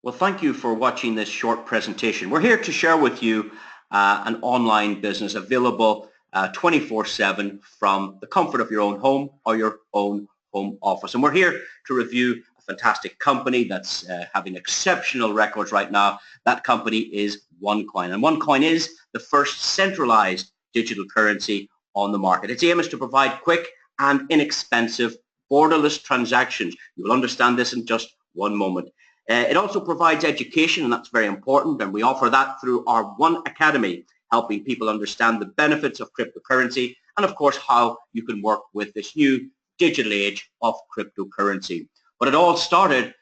Well, thank you for watching this short presentation. We're here to share with you an online business available 24/7 from the comfort of your own home or your own home office. And we're here to review a fantastic company that's having exceptional records right now. That company is OneCoin. And OneCoin is the first centralized digital currency on the market. Its aim is to provide quick and inexpensive borderless transactions. You will understand this in just one moment. It also provides education, and that's very important, and we offer that through our One Academy, helping people understand the benefits of cryptocurrency and, of course, how you can work with this new digital age of cryptocurrency. But it all started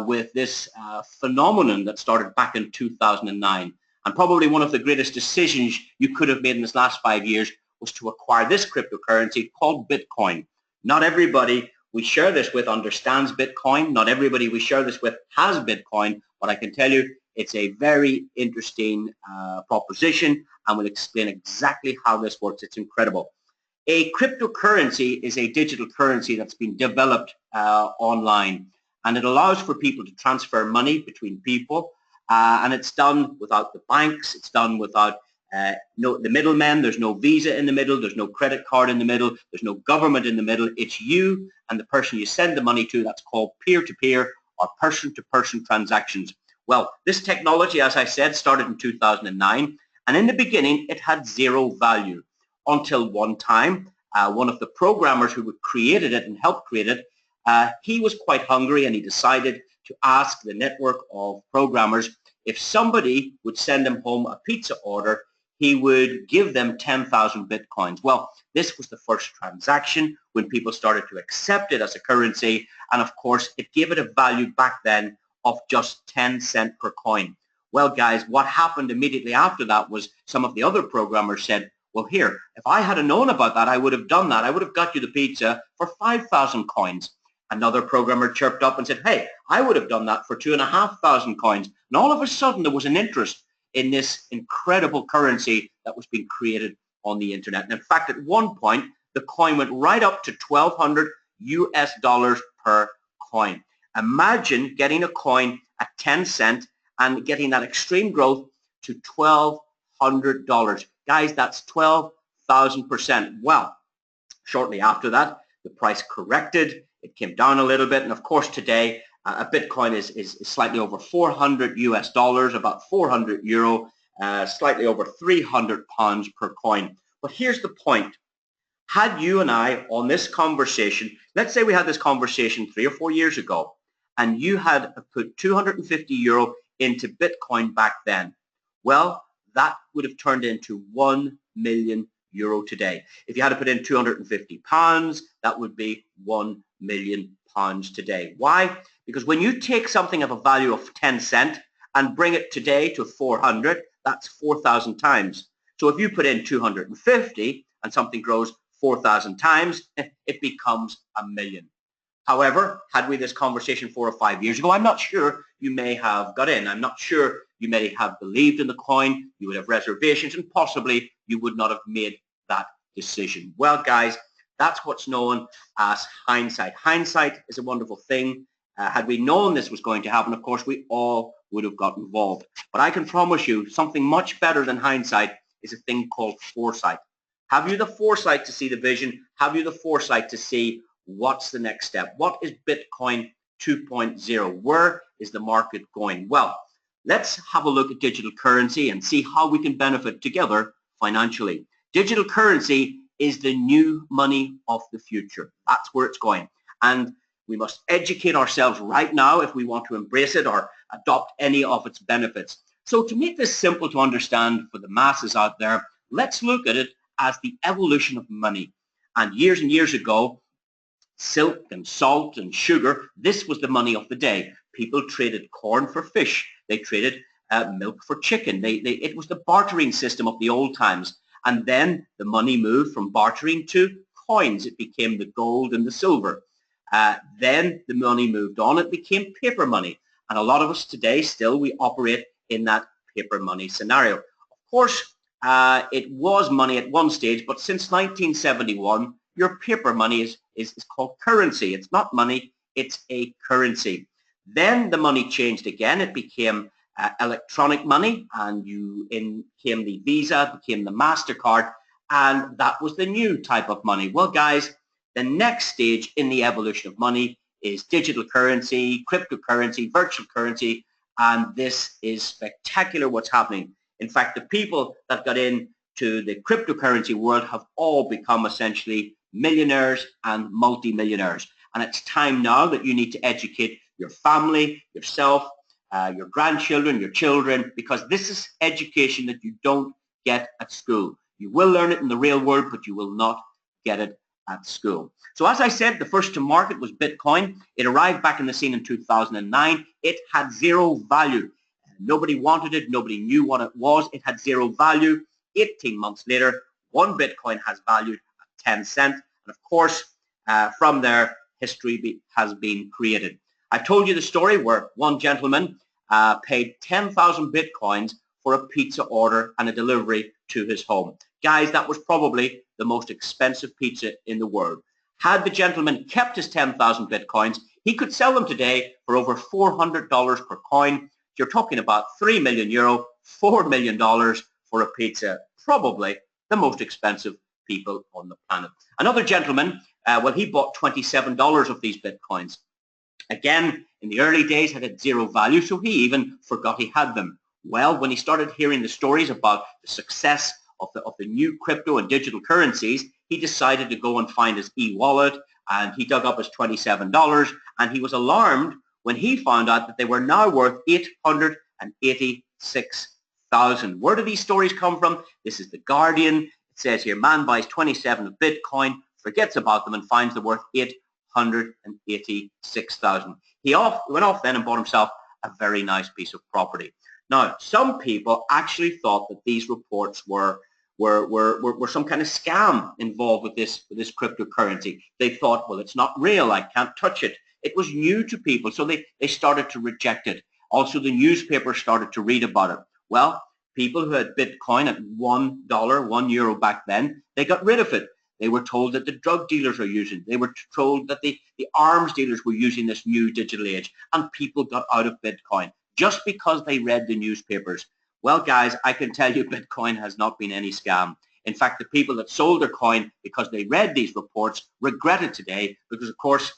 with this phenomenon that started back in 2009, and probably one of the greatest decisions you could have made in this last 5 years was to acquire this cryptocurrency called Bitcoin. Not everybody we share this with understands Bitcoin. Not everybody we share this with has Bitcoin, but I can tell you it's a very interesting proposition, and we'll explain exactly how this works. It's incredible. A cryptocurrency is a digital currency that's been developed online, and it allows for people to transfer money between people, and it's done without the banks. It's done without the middlemen. There's no Visa in the middle. There's no credit card in the middle. There's no government in the middle. It's you and the person you send the money to. That's called peer-to-peer or person-to-person transactions. Well, this technology, as I said, started in 2009, and in the beginning it had zero value until one time one of the programmers who created it and helped create it, he was quite hungry, and he decided to ask the network of programmers if somebody would send him home a pizza order, he would give them 10,000 Bitcoins. Well, this was the first transaction when people started to accept it as a currency, and of course it gave it a value back then of just 10 cents per coin. Well, guys, what happened immediately after that was some of the other programmers said, well, here, if I had known about that, I would have done that. I would have got you the pizza for 5,000 coins. Another programmer chirped up and said, hey, I would have done that for 2,500 coins. And all of a sudden there was an interest in this incredible currency that was being created on the internet. And in fact, at one point, the coin went right up to $1,200 per coin. Imagine getting a coin at 10 cents and getting that extreme growth to $1,200. Guys, that's 12,000%. Well, shortly after that, the price corrected. It came down a little bit, and of course today a Bitcoin is slightly over $400 about 400 euro, slightly over 300 pounds per coin. But here's the point. Had you and I on this conversation, let's say we had this conversation 3 or 4 years ago, and you had put 250 euro into Bitcoin back then, well, that would have turned into 1 million euro today. If you had to put in 250 pounds, that would be 1 million pounds today. Why? Because when you take something of a value of 10 cents and bring it today to 400, that's 4,000 times. So if you put in 250 and something grows 4,000 times, it becomes a million. However, had we this conversation 4 or 5 years ago, I'm not sure you may have got in. I'm not sure you may have believed in the coin. You would have reservations, and possibly you would not have made that decision. Well, guys, that's what's known as hindsight. Hindsight is a wonderful thing. Had we known this was going to happen, of course, we all would have got involved. But I can promise you something much better than hindsight is a thing called foresight. Have you the foresight to see the vision? Have you the foresight to see what's the next step? What is Bitcoin 2.0? Where is the market going? Well, let's have a look at digital currency and see how we can benefit together financially. Digital currency is the new money of the future. That's where it's going. And we must educate ourselves right now if we want to embrace it or adopt any of its benefits. So to make this simple to understand for the masses out there, let's look at it as the evolution of money. And years ago, silk and salt and sugar, this was the money of the day. People traded corn for fish. They traded milk for chicken. It was the bartering system of the old times. And then the money moved from bartering to coins. It became the gold and the silver. Then the money moved on. It became paper money. And a lot of us today still, we operate in that paper money scenario. Of course, it was money at one stage, but since 1971, your paper money is called currency. It's not money, it's a currency. Then the money changed again. It became electronic money, and in came the Visa, became the MasterCard, and that was the new type of money. Well, guys, the next stage in the evolution of money is digital currency, cryptocurrency, virtual currency, and this is spectacular what's happening. In fact, the people that got into the cryptocurrency world have all become essentially millionaires and multi-millionaires. And it's time now that you need to educate your family, yourself, your grandchildren, your children, because this is education that you don't get at school. You will learn it in the real world, but you will not get it at school. So as I said, the first to market was Bitcoin. It arrived back in the scene in 2009. It had zero value. Nobody wanted it. Nobody knew what it was. It had zero value. 18 months later, one Bitcoin has valued at 10 cents. And of course, from there, history has been created. I told you the story where one gentleman paid 10,000 Bitcoins for a pizza order and a delivery to his home. Guys, that was probably the most expensive pizza in the world. Had the gentleman kept his 10,000 Bitcoins, he could sell them today for over $400 per coin. You're talking about €3 million, $4 million for a pizza. Probably the most expensive people on the planet. Another gentleman, well, he bought $27 of these Bitcoins. Again, in the early days, it had zero value, so he even forgot he had them. Well, when he started hearing the stories about the success of the new crypto and digital currencies, he decided to go and find his e-wallet, and he dug up his $27, and he was alarmed when he found out that they were now worth $886,000. Where do these stories come from? This is The Guardian. It says here, man buys 27 of Bitcoin, forgets about them, and finds they're worth $886,000. He went off then and bought himself a very nice piece of property. Now, some people actually thought that these reports were some kind of scam involved with this cryptocurrency. They thought, well, it's not real. I can't touch it. It was new to people, so they started to reject it. Also, the newspapers started to read about it. Well, people who had Bitcoin at $1, €1 back then, they got rid of it. They were told that the drug dealers are using it. They were told that the arms dealers were using this new digital age, and people got out of Bitcoin just because they read the newspapers. Well, guys, I can tell you Bitcoin has not been any scam. In fact, the people that sold their coin because they read these reports regret it today because, of course,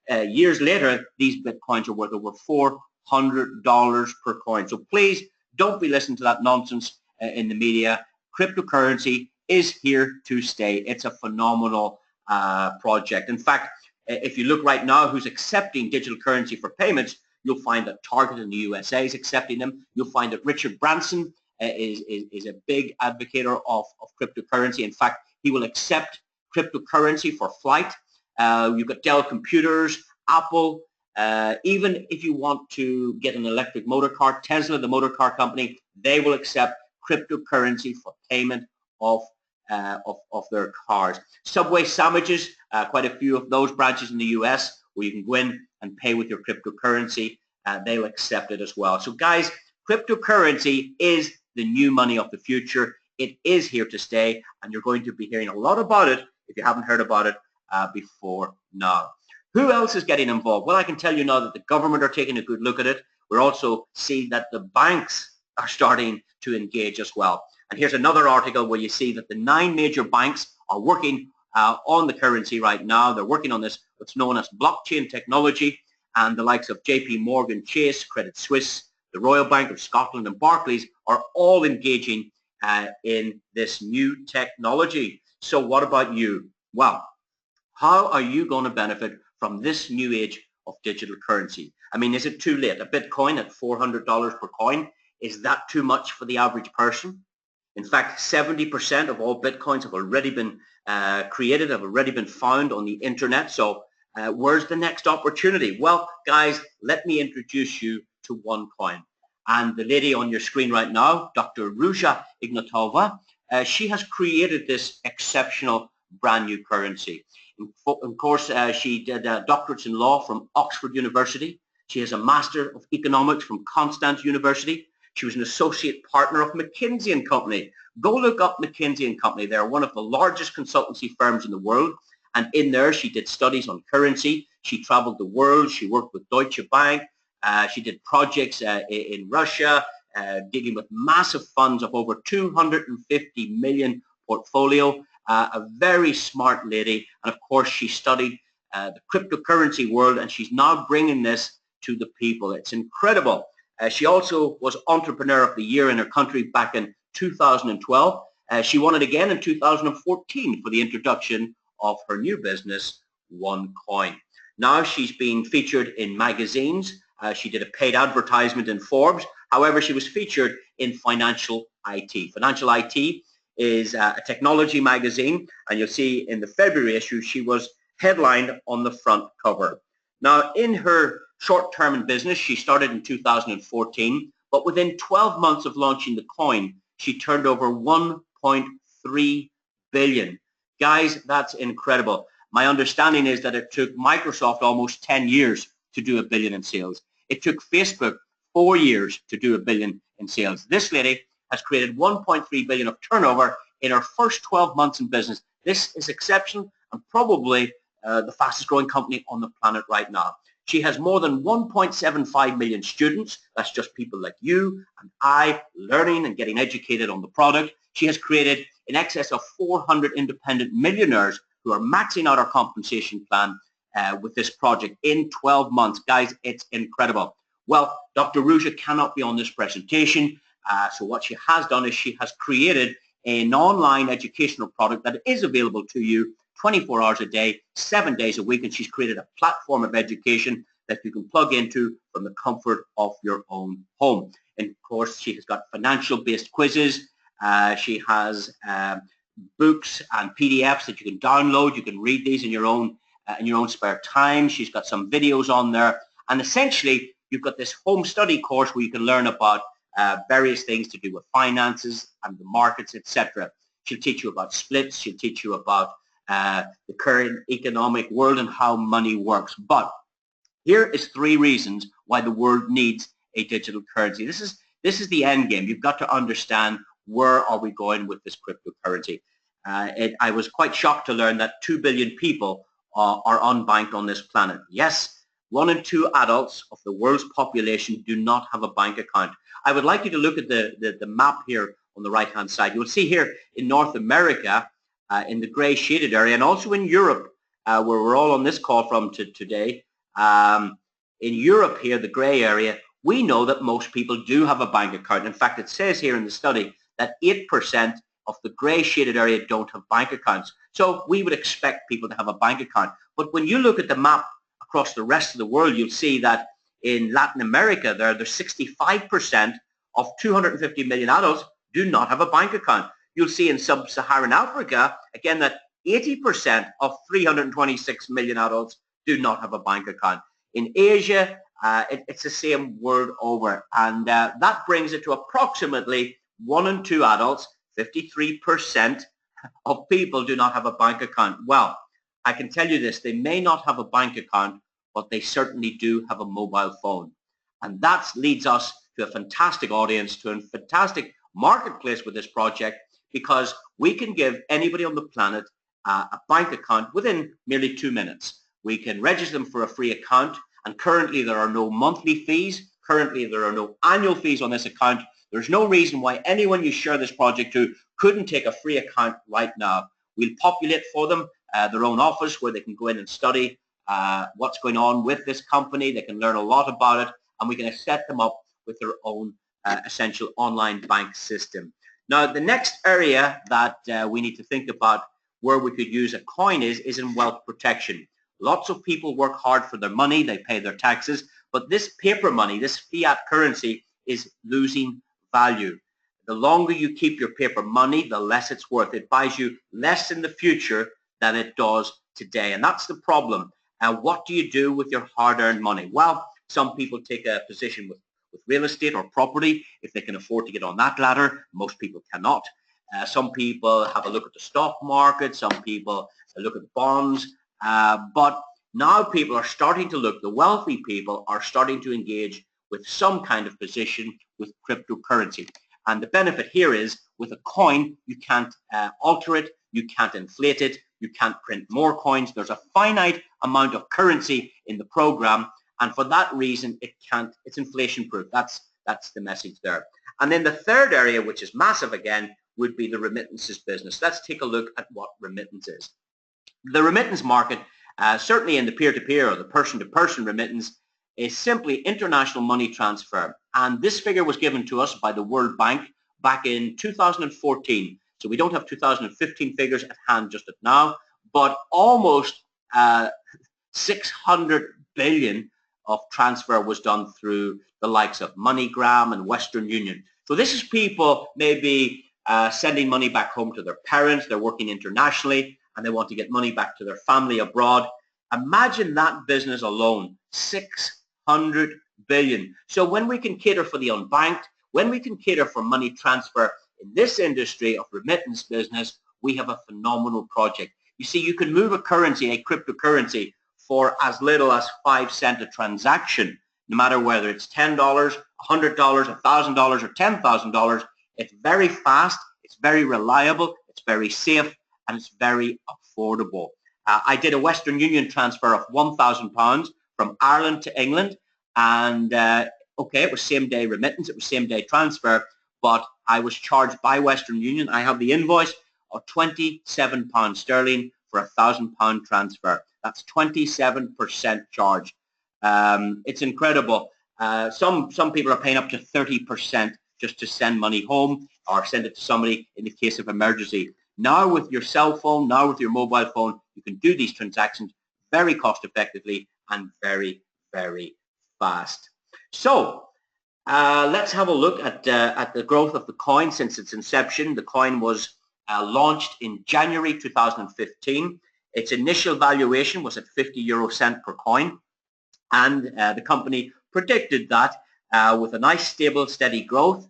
years later, these Bitcoins are worth over $400 per coin. So please don't be listening to that nonsense in the media. Cryptocurrency is here to stay. It's a phenomenal project. In fact, if you look right now who's accepting digital currency for payments, you'll find that Target in the USA is accepting them. You'll find that Richard Branson is a big advocate of cryptocurrency. In fact, he will accept cryptocurrency for flight. You've got Dell Computers, Apple, even if you want to get an electric motor car, Tesla, the motor car company, they will accept cryptocurrency for payment of their cars. Subway sandwiches, quite a few of those branches in the US where you can go in and pay with your cryptocurrency, they'll accept it as well. So guys, cryptocurrency is the new money of the future. It is here to stay, and you're going to be hearing a lot about it if you haven't heard about it before now. Who else is getting involved? Well, I can tell you now that the government are taking a good look at it. We're also seeing that the banks are starting to engage as well. And here's another article where you see that the 9 major banks are working on the currency right now. They're working on this, what's known as blockchain technology, and the likes of JP Morgan Chase, Credit Suisse, the Royal Bank of Scotland, and Barclays are all engaging in this new technology. So what about you? Well, how are you going to benefit from this new age of digital currency? I mean, is it too late? A Bitcoin at $400 per coin, is that too much for the average person? In fact, 70% of all Bitcoins have already been created, have already been found on the internet. So where's the next opportunity? Well, guys, let me introduce you to OneCoin. And the lady on your screen right now, Dr. Ruja Ignatova, she has created this exceptional brand new currency. Of course, she did doctorates in law from Oxford University. She has a Master of Economics from Constance University. She was an associate partner of McKinsey & Company. Go look up McKinsey & Company. They're one of the largest consultancy firms in the world. And in there, she did studies on currency. She traveled the world. She worked with Deutsche Bank, She did projects in Russia, dealing with massive funds of over 250 million portfolio. A very smart lady, and of course she studied the cryptocurrency world, and she's now bringing this to the people. It's incredible. She also was Entrepreneur of the Year in her country back in 2012. She won it again in 2014 for the introduction of her new business, OneCoin. Now she's being featured in magazines. She did a paid advertisement in Forbes. However, she was featured in Financial IT. Financial IT is a technology magazine, and you'll see in the February issue she was headlined on the front cover. Now, in her short term in business, she started in 2014, but within 12 months of launching the coin, she turned over 1.3 billion. Guys, that's incredible. My understanding is that it took Microsoft almost 10 years to do $1 billion in sales. It took Facebook 4 years to do $1 billion in sales. This lady has created 1.3 billion of turnover in her first 12 months in business. This is exceptional and probably the fastest growing company on the planet right now. She has more than 1.75 million students. That's just people like you and I learning and getting educated on the product. She has created in excess of 400 independent millionaires who are maxing out our compensation plan with this project in 12 months. Guys, it's incredible. Well, Dr. Ruja cannot be on this presentation. So what she has done is she has created an online educational product that is available to you 24 hours a day, 7 days a week, and she's created a platform of education that you can plug into from the comfort of your own home. And of course, she has got financial-based quizzes. She has books and PDFs that you can download. You can read these in your own spare time. She's got some videos on there, and essentially, you've got this home study course where you can learn about various things to do with finances and the markets, etc. She'll teach you about splits. She'll teach you about the current economic world and how money works. But here is 3 reasons why the world needs a digital currency. This is the end game. You've got to understand where are we going with this cryptocurrency. I was quite shocked to learn that 2 billion people are unbanked on this planet. Yes, 1 in 2 adults of the world's population do not have a bank account. I would like you to look at the map here on the right-hand side. You'll see here in North America, in the grey shaded area, and also in Europe, where we're all on this call from today. In Europe here, the grey area, we know that most people do have a bank account. In fact, it says here in the study that 8% of the grey shaded area don't have bank accounts. So we would expect people to have a bank account. But when you look at the map across the rest of the world, you'll see that in Latin America, there's 65% of 250 million adults do not have a bank account. You'll see in sub-Saharan Africa, again, that 80% of 326 million adults do not have a bank account. In Asia, it's the same world over. And that brings it to approximately 1 in 2 adults, 53% of people do not have a bank account. Well, I can tell you this, they may not have a bank account, but they certainly do have a mobile phone. And that leads us to a fantastic audience, to a fantastic marketplace with this project, because we can give anybody on the planet a bank account within merely 2 minutes. We can register them for a free account, and currently there are no monthly fees. Currently there are no annual fees on this account. There's no reason why anyone you share this project to couldn't take a free account right now. We'll populate for them their own office where they can go in and study what's going on with this company. They can learn a lot about it, and we can set them up with their own essential online bank system. Now, the next area that we need to think about where we could use a coin is in wealth protection. Lots of people work hard for their money, they pay their taxes, but this paper money, this fiat currency is losing value. The longer you keep your paper money, the less it's worth. It buys you less in the future than it does today, and that's the problem. What do you do with your hard-earned money? Well, some people take a position with real estate or property if they can afford to get on that ladder. Most people cannot. Some people have a look at the stock market. Some people look at bonds. But now people are starting to look, the wealthy people are starting to engage with some kind of position with cryptocurrency. And the benefit here is with a coin, you can't alter it, you can't inflate it, you can't print more coins. There's a finite amount of currency in the program, and for that reason it can't, it's inflation proof. That's the message there. And then the third area, which is massive again, would be the remittances business. Let's take a look at what remittance is. The remittance market, certainly in the peer-to-peer or the person-to-person remittance, is simply international money transfer. And this figure was given to us by the World Bank back in 2014. So we don't have 2015 figures at hand just at now, but almost 600 billion of transfer was done through the likes of MoneyGram and Western Union. So this is people maybe sending money back home to their parents. They're working internationally and they want to get money back to their family abroad. Imagine that business alone, 600 billion. So when we can cater for the unbanked, when we can cater for money transfer in this industry of remittance business, we have a phenomenal project. You see, you can move a currency, a cryptocurrency, for as little as 5 cents a transaction, no matter whether it's $10, $100, $1,000, or $10,000. It's very fast, it's very reliable, it's very safe, and it's very affordable. I did a Western Union transfer of £1,000 from Ireland to England, and okay, it was same-day remittance, it was same-day transfer, but I was charged by Western Union. I have the invoice of £27 sterling for a £1,000 transfer. That's 27% charge. It's incredible. Some people are paying up to 30% just to send money home or send it to somebody in the case of emergency. Now with your cell phone, now with your mobile phone, you can do these transactions very cost effectively and very, very fast. So let's have a look at the growth of the coin since its inception. The coin was launched in January 2015. Its initial valuation was at 50 euro cent per coin, and the company predicted that with a nice, stable, steady growth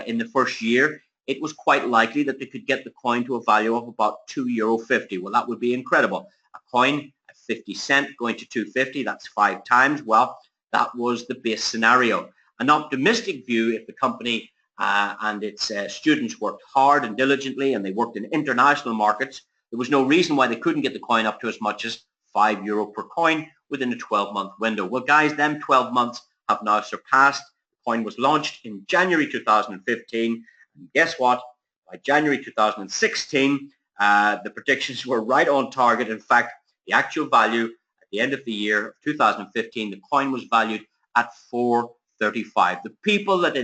in the first year, it was quite likely that they could get the coin to a value of about €2.50. Well, that would be incredible. A coin at 50 cent going to 250, that's 5 times. Well, that was the base scenario. An optimistic view, if the company and its students worked hard and diligently and they worked in international markets, there was no reason why they couldn't get the coin up to as much as €5 per coin within a 12-month window. Well, guys, them 12 months have now surpassed. The coin was launched in January 2015. And guess what? By January 2016, the predictions were right on target. In fact, the actual value at the end of the year of 2015, the coin was valued at $4.35. The people that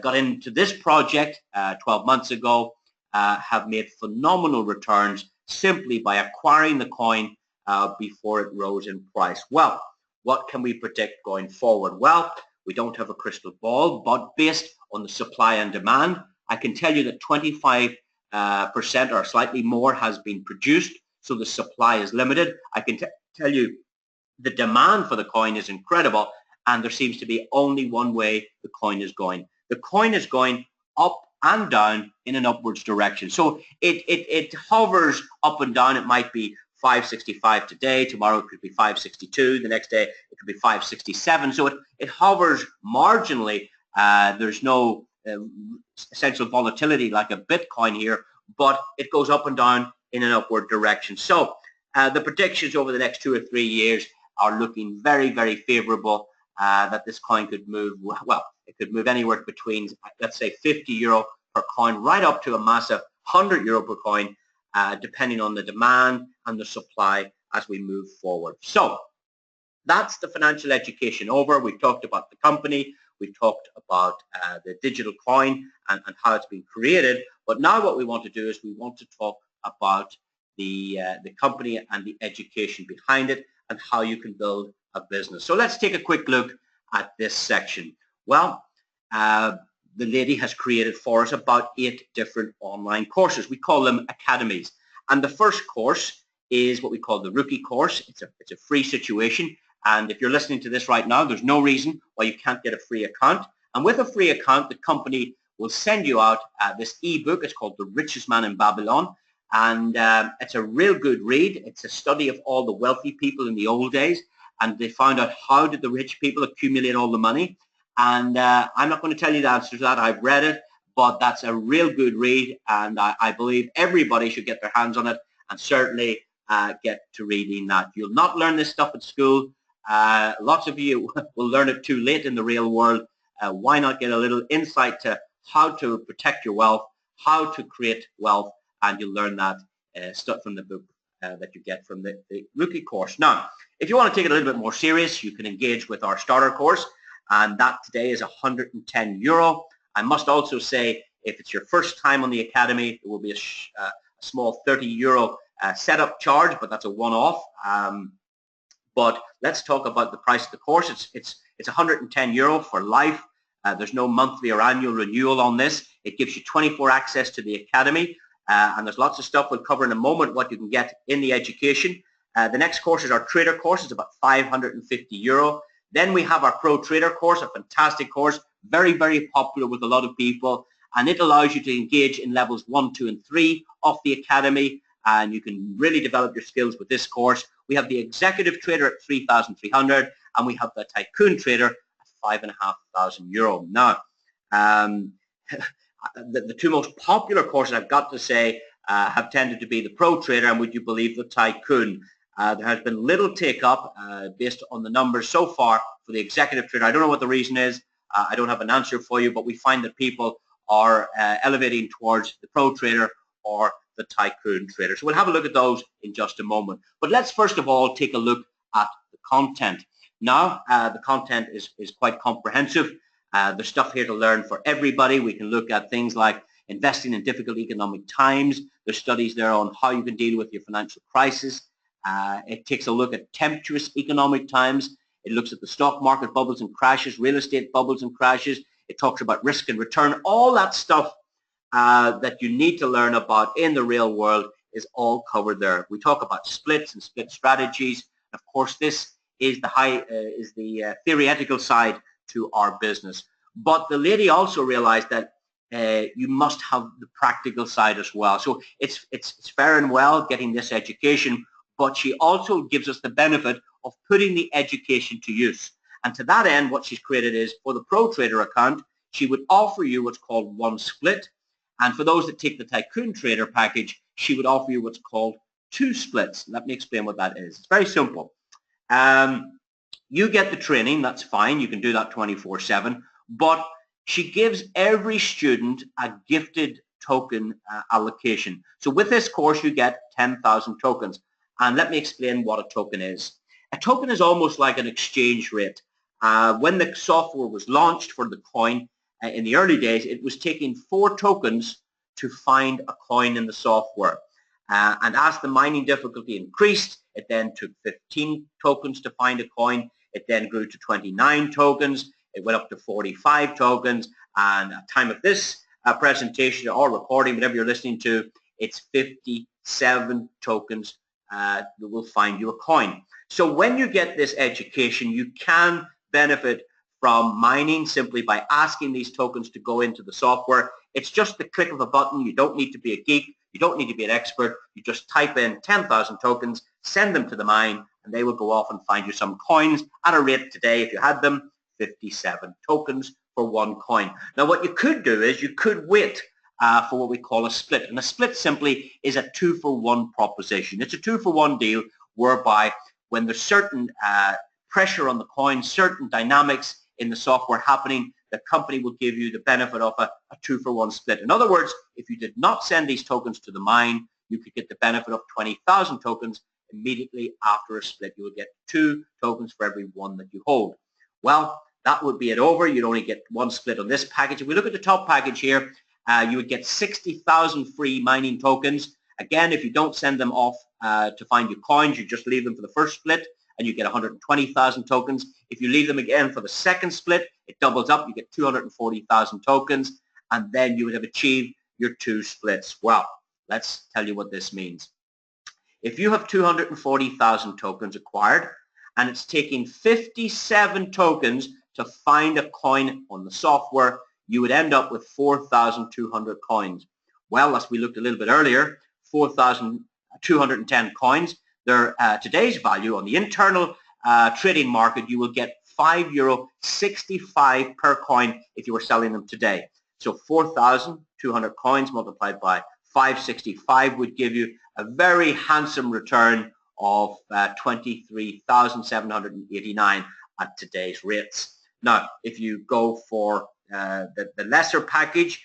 got into this project 12 months ago have made phenomenal returns simply by acquiring the coin before it rose in price. Well, what can we predict going forward? Well, we don't have a crystal ball, but based on the supply and demand, I can tell you that 25% or slightly more has been produced, so the supply is limited. I can tell you the demand for the coin is incredible, and there seems to be only one way the coin is going. The coin is going up and down in an upwards direction. So it hovers up and down. It might be 565 today, tomorrow it could be 562, the next day it could be 567. So it hovers marginally. There's no essential volatility like a Bitcoin here, but it goes up and down in an upward direction. So the predictions over the next 2 or 3 years are looking very, very favorable that this coin could move, well, it could move anywhere between, let's say, €50 per coin right up to a massive €100 per coin, depending on the demand and the supply as we move forward. So that's the financial education over. We've talked about the company. We've talked about the digital coin and how it's been created. But now what we want to do is we want to talk about the company and the education behind it and how you can build a business. So let's take a quick look at this section. Well, the lady has created for us about 8 different online courses. We call them academies. And the first course is what we call the rookie course. It's a free situation. And if you're listening to this right now, there's no reason why you can't get a free account. And with a free account, the company will send you out this ebook. It's called The Richest Man in Babylon. And it's a real good read. It's a study of all the wealthy people in the old days. And they found out how did the rich people accumulate all the money. And I'm not going to tell you the answer to that. I've read it, but that's a real good read. And I believe everybody should get their hands on it and certainly get to reading that. You'll not learn this stuff at school. Lots of you will learn it too late in the real world. Why not get a little insight to how to protect your wealth, how to create wealth, and you'll learn that stuff from the book that you get from the rookie course. Now, if you want to take it a little bit more serious, you can engage with our starter course, and that today is €110. I must also say, if it's your first time on the academy, it will be a small €30 setup charge, but that's a one-off. But let's talk about the price of the course. It's €110 for life. There's no monthly or annual renewal on this. It gives you 24 access to the academy, and there's lots of stuff we'll cover in a moment what you can get in the education. The next course is our trader course. It's about €550. Then we have our pro trader course, a fantastic course, very, very popular with a lot of people, and it allows you to engage in levels 1, 2, and 3 of the academy, and you can really develop your skills with this course. We have the executive trader at €3,300, and we have the tycoon trader at €5,500. Now, the two most popular courses, I've got to say, have tended to be the pro trader and, would you believe, the tycoon. There has been little take-up based on the numbers so far for the executive trader. I don't know what the reason is. I don't have an answer for you, but we find that people are elevating towards the pro trader or the tycoon trader. So we'll have a look at those in just a moment. But let's first of all take a look at the content. Now, the content is quite comprehensive. There's stuff here to learn for everybody. We can look at things like investing in difficult economic times. There's studies there on how you can deal with your financial crisis. It takes a look at tempestuous economic times. It looks at the stock market bubbles and crashes, real estate bubbles and crashes. It talks about risk and return. All that stuff that you need to learn about in the real world is all covered there. We talk about splits and split strategies. Of course, this is the theoretical side to our business. But the lady also realized that you must have the practical side as well. So it's fair and well getting this education, but she also gives us the benefit of putting the education to use. And to that end, what she's created is, for the pro trader account, she would offer you what's called one split. And for those that take the tycoon trader package, she would offer you what's called two splits. Let me explain what that is. It's very simple. You get the training, that's fine. You can do that 24/7. But she gives every student a gifted token allocation. So with this course, you get 10,000 tokens. And let me explain what a token is. A token is almost like an exchange rate. When the software was launched for the coin in the early days, it was taking 4 tokens to find a coin in the software. And as the mining difficulty increased, it then took 15 tokens to find a coin. It then grew to 29 tokens. It went up to 45 tokens. And at the time of this presentation or recording, whatever you're listening to, it's 57 tokens that will find you a coin. So when you get this education, you can benefit from mining simply by asking these tokens to go into the software. It's just the click of a button. You don't need to be a geek. You don't need to be an expert. You just type in 10,000 tokens, send them to the mine, and they will go off and find you some coins at a rate today, if you had them, 57 tokens for one coin. Now, what you could do is you could wait for what we call a split. And a split simply is a 2-for-1 proposition. It's a 2-for-1 deal whereby when there's certain pressure on the coin, certain dynamics in the software happening, the company will give you the benefit of a 2-for-1 split. In other words, if you did not send these tokens to the mine, you could get the benefit of 20,000 tokens immediately after a split. You would get 2 tokens for every 1 that you hold. Well, that would be it over. You'd only get 1 split on this package. If we look at the top package here, you would get 60,000 free mining tokens. Again, if you don't send them off to find your coins, you just leave them for the first split and you get 120,000 tokens. If you leave them again for the second split, it doubles up. You get 240,000 tokens, and then you would have achieved your 2 splits. Well, let's tell you what this means. If you have 240,000 tokens acquired, and it's taking 57 tokens to find a coin on the software, you would end up with 4,200 coins. Well, as we looked a little bit earlier, 4,210 coins. They're today's value on the internal trading market. You will get €5.65 per coin if you were selling them today. So 4,200 coins multiplied by 565 would give you a very handsome return of 23,789 at today's rates. Now, if you go for the lesser package,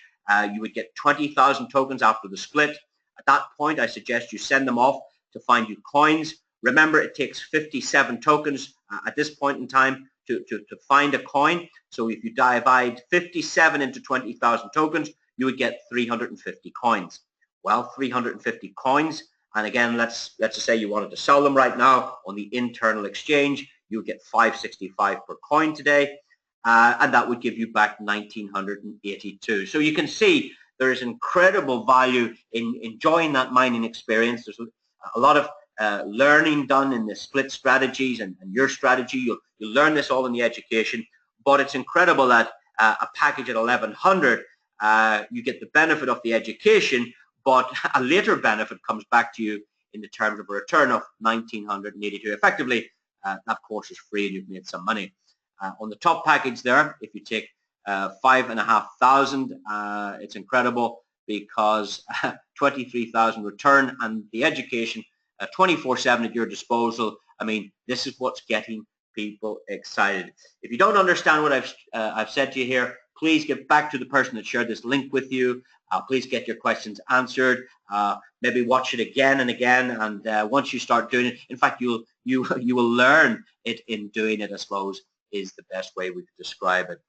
you would get 20,000 tokens after the split. At that point, I suggest you send them off to find you coins. Remember, it takes 57 tokens at this point in time to find a coin. So if you divide 57 into 20,000 tokens, you would get 350 coins. Well, 350 coins, and again, let's just say you wanted to sell them right now on the internal exchange, you would get 565 per coin today, and that would give you back 1,982. So you can see there is incredible value in enjoying that mining experience. There's a lot of learning done in the split strategies and your strategy. You'll learn this all in the education, but it's incredible that a package at 1,100, you get the benefit of the education, but a later benefit comes back to you in the terms of a return of 1,982. Effectively, that course is free and you've made some money. On the top package there, if you take 5,500, it's incredible because 23,000 return and the education 24/7 at your disposal. I mean, this is what's getting people excited. If you don't understand what I've said to you here, please get back to the person that shared this link with you. Please get your questions answered. Maybe watch it again and again, and once you start doing it, in fact, you will learn it in doing it, I suppose, is the best way we could describe it.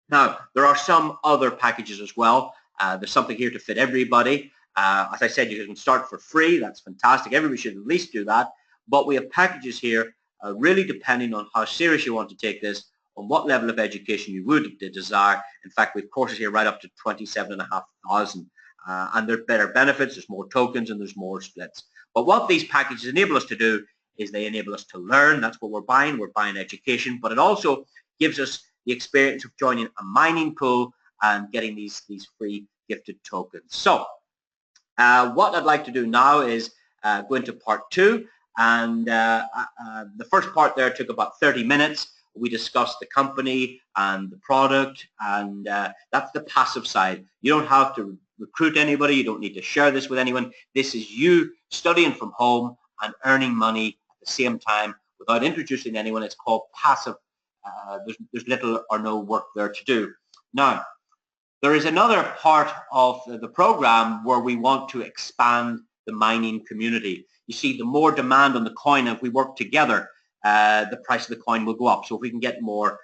Now, there are some other packages as well. There's something here to fit everybody. As I said, you can start for free. That's fantastic. Everybody should at least do that. But we have packages here, really depending on how serious you want to take this, on what level of education you would desire. In fact, we have courses here right up to 27,500. And there are better benefits. There's more tokens and there's more splits. But what these packages enable us to do is they enable us to learn. That's what we're buying. We're buying education. But it also gives us the experience of joining a mining pool and getting these free gifted tokens. So what I'd like to do now is go into part 2, and the first part there took about 30 minutes. We discussed the company and the product, and that's the passive side. You don't have to recruit anybody. You don't need to share this with anyone. This is you studying from home and earning money at the same time without introducing anyone. It's called passive. There's little or no work there to do. Now, there is another part of the program where we want to expand the mining community. You see, the more demand on the coin, if we work together, the price of the coin will go up. So if we can get more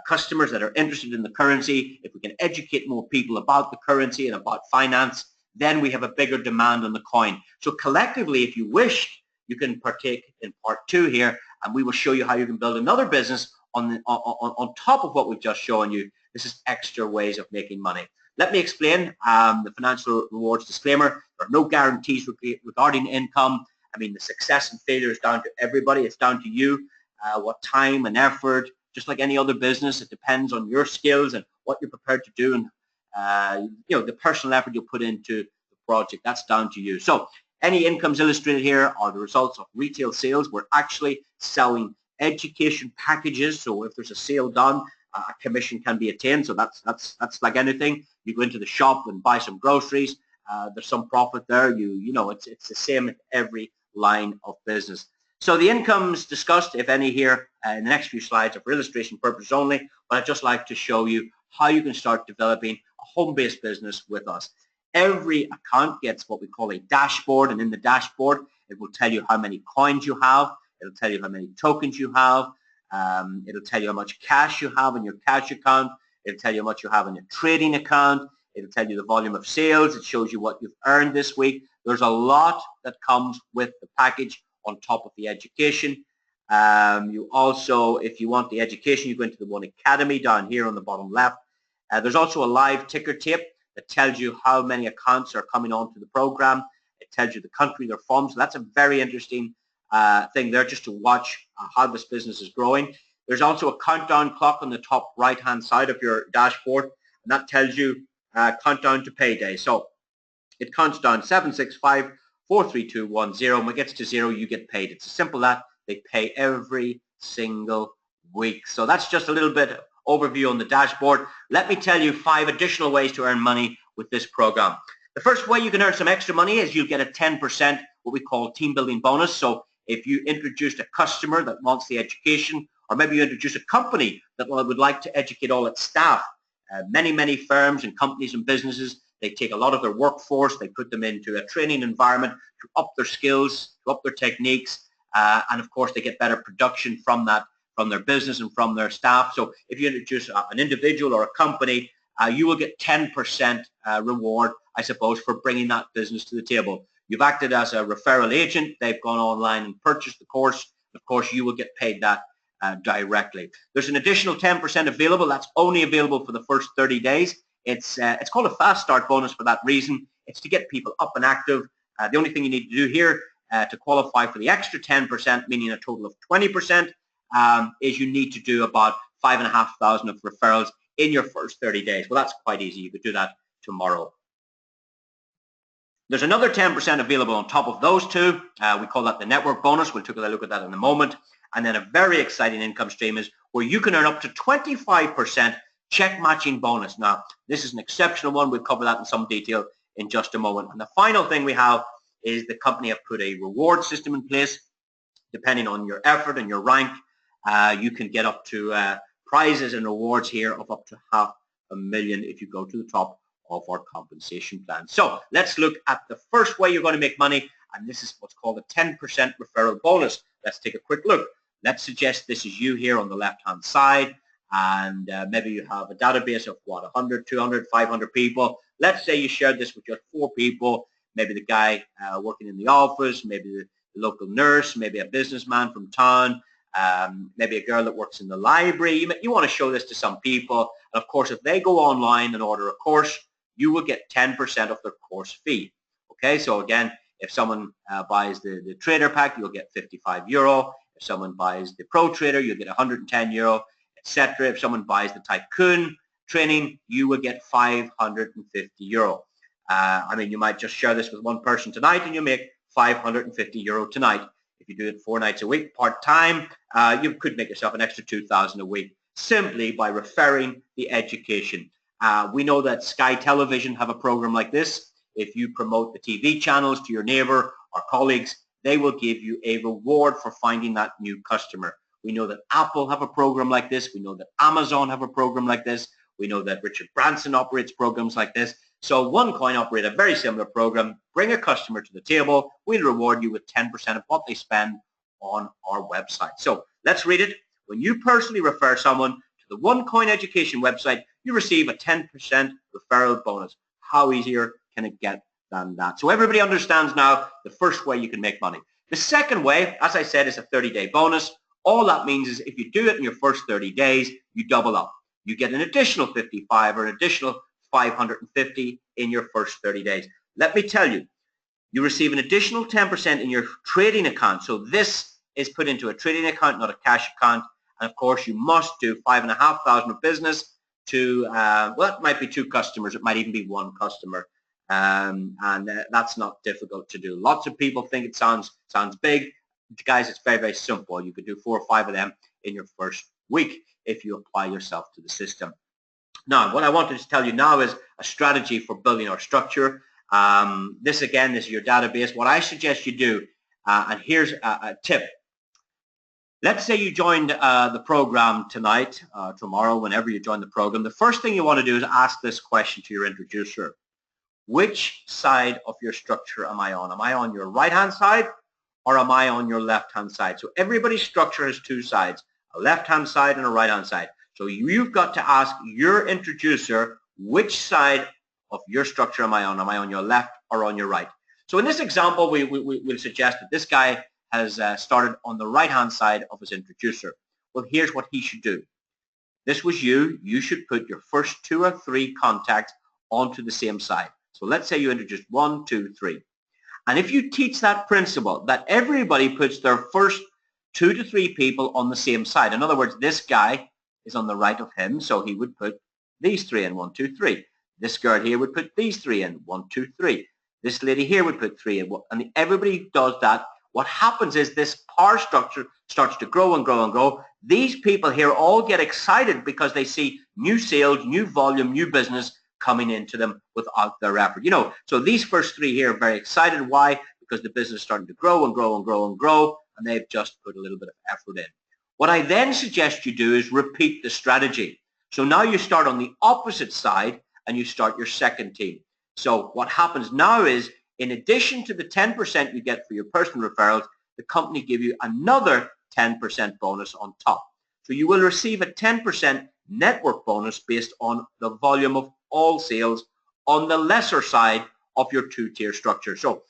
customers that are interested in the currency, if we can educate more people about the currency and about finance, then we have a bigger demand on the coin. So collectively, if you wish, you can partake in part 2 here, and we will show you how you can build another business on top of what we've just shown you. This is extra ways of making money. Let me explain the financial rewards disclaimer. There are no guarantees regarding income. I mean, the success and failure is down to everybody. It's down to you, what time and effort, just like any other business. It depends on your skills and what you're prepared to do, and the personal effort you'll put into the project. That's down to you. So any incomes illustrated here are the results of retail sales. We're actually selling education packages. So if there's a sale done, a commission can be attained. So that's like anything. You go into the shop and buy some groceries. There's some profit there. It's the same in every line of business. So the incomes discussed, if any, here in the next few slides are for illustration purposes only, but I'd just like to show you how you can start developing a home-based business with us. Every account gets what we call a dashboard, and in the dashboard, it will tell you how many coins you have. It'll tell you how many tokens you have. It'll tell you how much cash you have in your cash account. It'll tell you how much you have in your trading account. It'll tell you the volume of sales. It shows you what you've earned this week. There's a lot that comes with the package on top of the education. You also, if you want the education, you go into the One Academy down here on the bottom left. There's also a live ticker tape that tells you how many accounts are coming onto the program. It tells you the country they're from. So that's a very interesting thing there, just to watch how this business is growing. There's also a countdown clock on the top right-hand side of your dashboard, and that tells you countdown to payday. So it counts down 765, 4, 3, 2, 1, 0. And when it gets to 0, you get paid. It's as simple that they pay every single week. So that's just a little bit overview on the dashboard. Let me tell you 5 additional ways to earn money with this program. The first way you can earn some extra money is you'll get a 10% what we call team building bonus. So if you introduced a customer that wants the education, or maybe you introduce a company that would like to educate all its staff. Many firms and companies and businesses, they take a lot of their workforce, they put them into a training environment to up their skills, to up their techniques, and of course they get better production from that, from their business and from their staff. So if you introduce an individual or a company, you will get 10% reward, I suppose, for bringing that business to the table. You've acted as a referral agent, they've gone online and purchased the course. Of course, you will get paid that directly. There's an additional 10% available. That's only available for the first 30 days. It's called a fast start bonus for that reason. It's to get people up and active. The only thing you need to do here to qualify for the extra 10%, meaning a total of 20%, is you need to do about 5,500 of referrals in your first 30 days. Well, that's quite easy. You could do that tomorrow. There's another 10% available on top of those two. We call that the network bonus. We'll take a look at that in a moment. And then a very exciting income stream is where you can earn up to 25% check matching bonus. Now, this is an exceptional one. We'll cover that in some detail in just a moment. And the final thing we have is the company have put a reward system in place. Depending on your effort and your rank, you can get up to prizes and rewards here of up to $500,000 if you go to the top of our compensation plan. So let's look at the first way you're going to make money, and this is what's called a 10% referral bonus. Let's take a quick look. Let's suggest this is you here on the left-hand side, and maybe you have a database of what, 100, 200, 500 people. Let's say you shared this with just 4 people, maybe the guy working in the office, maybe the local nurse, maybe a businessman from town, maybe a girl that works in the library. You want to show this to some people, and of course if they go online and order a course, you will get 10% of their course fee. Okay, so again, if someone buys the trader pack, you'll get €55. If someone buys the pro trader, you'll get €110, etc. If someone buys the tycoon training, you will get €550. I mean, you might just share this with one person tonight and you make €550 tonight. If you do it 4 nights a week, part-time, you could make yourself an extra $2,000 a week simply by referring the education. We know that Sky Television have a program like this. If you promote the TV channels to your neighbor or colleagues, they will give you a reward for finding that new customer. We know that Apple have a program like this. We know that Amazon have a program like this. We know that Richard Branson operates programs like this. So OneCoin operate a very similar program. Bring a customer to the table. We'll reward you with 10% of what they spend on our website. So let's read it. When you personally refer someone to the OneCoin education website, you receive a 10% referral bonus. How easier can it get than that? So everybody understands now the first way you can make money. The second way, as I said, is a 30-day bonus. All that means is if you do it in your first 30 days, you double up. You get an additional 55 or an additional 550 in your first 30 days. Let me tell you, you receive an additional 10% in your trading account. So this is put into a trading account, not a cash account. And of course, you must do 5,500 of business to, well, it might be 2 customers. It might even be 1 customer. And that's not difficult to do. Lots of people think it sounds big. Guys, it's very, very simple. You could do 4 or 5 of them in your first week if you apply yourself to the system. Now, what I wanted to tell you now is a strategy for building our structure. This is your database. What I suggest you do, and here's a tip. Let's say you joined the program tonight, tomorrow, whenever you join the program. The first thing you want to do is ask this question to your introducer. Which side of your structure am I on? Am I on your right-hand side or am I on your left-hand side? So everybody's structure has 2 sides, a left-hand side and a right-hand side. So you've got to ask your introducer, which side of your structure am I on? Am I on your left or on your right? So in this example, we'll suggest that this guy has started on the right-hand side of his introducer. Well, here's what he should do. This was you. You should put your first 2 or 3 contacts onto the same side. So let's say you introduced 1, 2, 3. And if you teach that principle, that everybody puts their first 2 to 3 people on the same side. In other words, this guy is on the right of him, so he would put these 3 in, 1, 2, 3. This girl here would put these 3 in, 1, 2, 3. This lady here would put 3 in, and everybody does that. What happens is this power structure starts to grow and grow and grow. These people here all get excited because they see new sales, new volume, new business coming into them without their effort. So these first 3 here are very excited. Why? Because the business is starting to grow and grow and grow and grow. and they've just put a little bit of effort in. What I then suggest you do is repeat the strategy. So now you start on the opposite side and you start your second team. So what happens now is, in addition to the 10% you get for your personal referrals, the company give you another 10% bonus on top. So you will receive a 10% network bonus based on the volume of all sales on the lesser side of your two-tier structure. So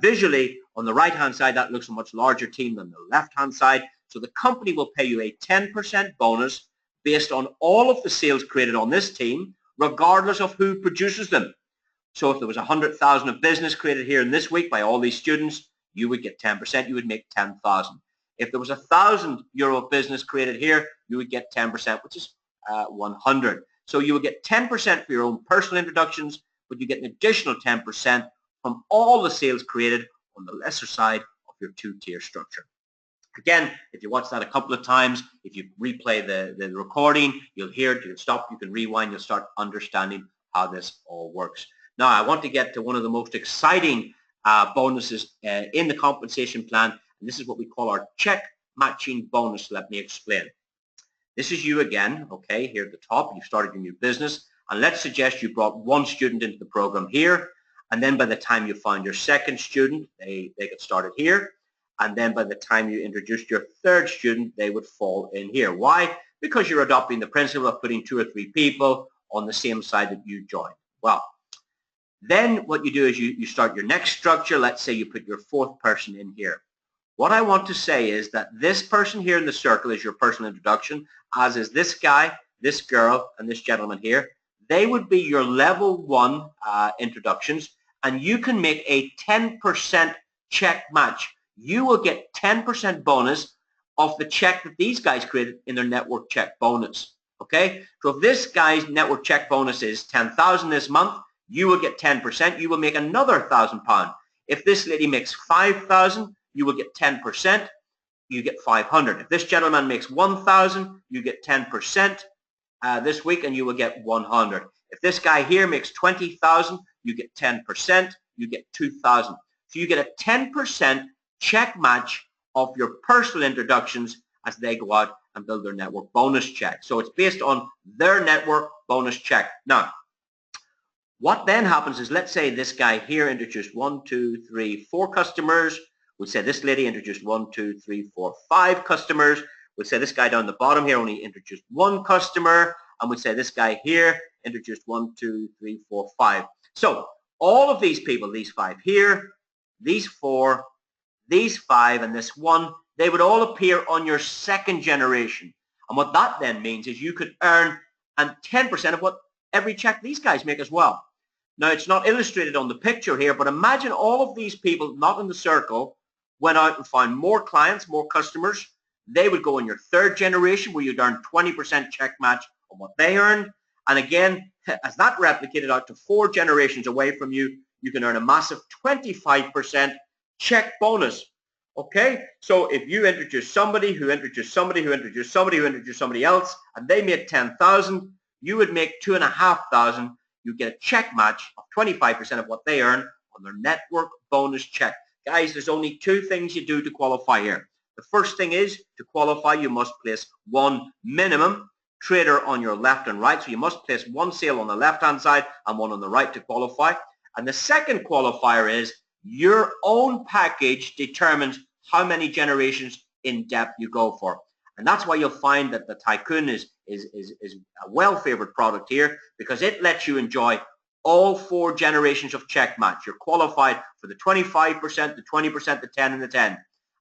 visually, on the right-hand side, that looks a much larger team than the left-hand side. So the company will pay you a 10% bonus based on all of the sales created on this team, regardless of who produces them. So if there was 100,000 of business created here in this week by all these students, you would get 10%, you would make 10,000. If there was €1,000 business created here, you would get 10%, which is 100. So you would get 10% for your own personal introductions, but you get an additional 10% from all the sales created on the lesser side of your two-tier structure. Again, if you watch that a couple of times, if you replay the recording, you'll hear it, you can stop, you can rewind, you'll start understanding how this all works. Now, I want to get to one of the most exciting bonuses in the compensation plan, and this is what we call our check matching bonus. Let me explain. This is you again, okay, here at the top. You've started your new business, and let's suggest you brought one student into the program here, and then by the time you find your second student, they get started here, and then by the time you introduced your third student, they would fall in here. Why? Because you're adopting the principle of putting 2 or 3 people on the same side that you joined. Well, then what you do is you start your next structure. Let's say you put your 4th person in here. What I want to say is that this person here in the circle is your personal introduction, as is this guy, this girl, and this gentleman here. They would be your level 1 introductions, and you can make a 10% check match. You will get 10% bonus of the check that these guys created in their network check bonus. Okay? So if this guy's network check bonus is 10,000 this month, you will get 10%. You will make another £1,000. If this lady makes 5,000, you will get 10%. You get 500. If this gentleman makes 1,000, you get 10% this week, and you will get 100. If this guy here makes 20,000, you get 10%. You get 2,000. So you get a 10% check match of your personal introductions as they go out and build their network bonus check. So it's based on their network bonus check. Now, what then happens is, let's say this guy here introduced 1, 2, 3, 4 customers. We'll say this lady introduced 1, 2, 3, 4, 5 customers. We'll say this guy down the bottom here only introduced 1 customer. And we'll say this guy here introduced 1, 2, 3, 4, 5. So all of these people, these 5 here, these 4, these 5, and this 1, they would all appear on your second generation. And what that then means is you could earn 10% of what every check these guys make as well. Now, it's not illustrated on the picture here, but imagine all of these people not in the circle went out and found more clients, more customers. They would go in your third generation where you'd earn 20% check match on what they earned. And again, as that replicated out to 4 generations away from you, you can earn a massive 25% check bonus. Okay, so if you introduce somebody who introduced somebody who introduced somebody who introduced somebody else, and they made 10,000, you would make 2,500. You get a check match of 25% of what they earn on their network bonus check. Guys, there's only 2 things you do to qualify here. The first thing is, to qualify, you must place 1 minimum trader on your left and right. So you must place 1 sale on the left-hand side and 1 on the right to qualify. And the second qualifier is, your own package determines how many generations in depth you go for. And that's why you'll find that the Tycoon is a well-favored product here, because it lets you enjoy all 4 generations of check match. You're qualified for the 25%, the 20%, the 10, and the 10.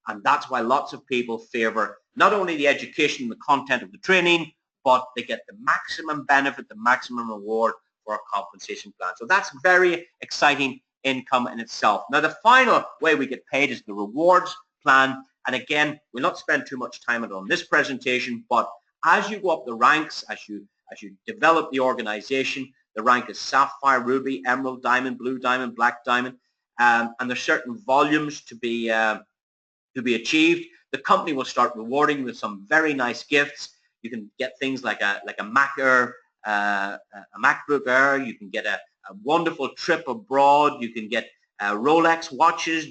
And that's why lots of people favor not only the education and the content of the training, but they get the maximum benefit, the maximum reward for a compensation plan. So that's very exciting income in itself. Now, the final way we get paid is the rewards plan. And again, we'll not spend too much time on this presentation, but as you go up the ranks, as you develop the organization, the rank is Sapphire, Ruby, Emerald, Diamond, Blue Diamond, Black Diamond, and there's certain volumes to be achieved. The company will start rewarding with some very nice gifts. You can get things like a Mac Air, a MacBook Air. You can get a wonderful trip abroad. You can get Rolex watches,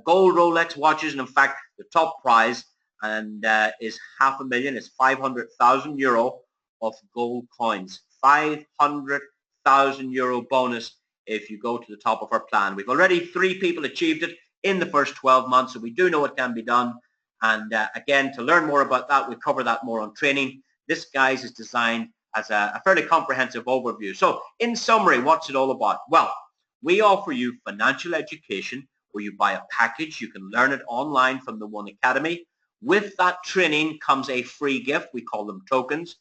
gold Rolex watches, and in fact the top prize and is $500,000, it's 500,000 euro of gold coins. 500,000 euro bonus if you go to the top of our plan. We've already 3 people achieved it in the first 12 months, so we do know it can be done. And again, to learn more about that, we cover that more on training. This, guys, is designed as a fairly comprehensive overview. So in summary, what's it all about? Well, we offer you financial education where you buy a package. You can learn it online from the One Academy. With that training comes a free gift. We call them tokens.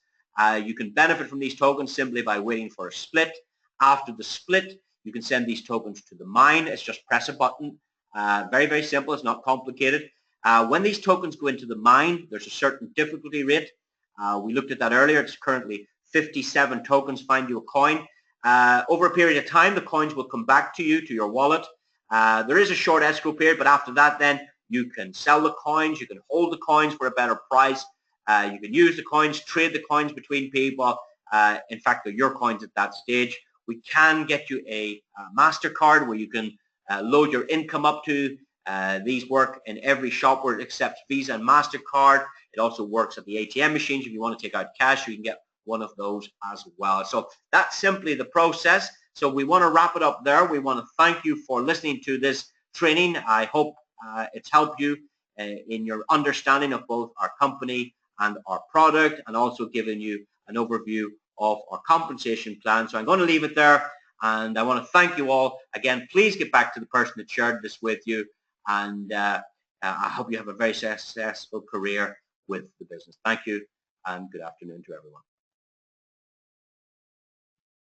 You can benefit from these tokens simply by waiting for a split. After the split, you can send these tokens to the mine. It's just press a button. Very, very simple. It's not complicated. When these tokens go into the mine, there's a certain difficulty rate. We looked at that earlier. It's currently 57 tokens find you a coin. Over a period of time, the coins will come back to you, to your wallet. There is a short escrow period, but after that, then you can sell the coins. You can hold the coins for a better price. You can use the coins, trade the coins between people. In fact, they're your coins at that stage. We can get you a MasterCard where you can load your income up to. These work in every shop where it accepts Visa and MasterCard. It also works at the ATM machines. If you want to take out cash, you can get one of those as well. So that's simply the process. So we want to wrap it up there. We want to thank you for listening to this training. I hope it's helped you in your understanding of both our company and our product, and also given you an overview of our compensation plan. So I'm going to leave it there, and I want to thank you all. Again, please get back to the person that shared this with you, and I hope you have a very successful career with the business. Thank you, and good afternoon to everyone.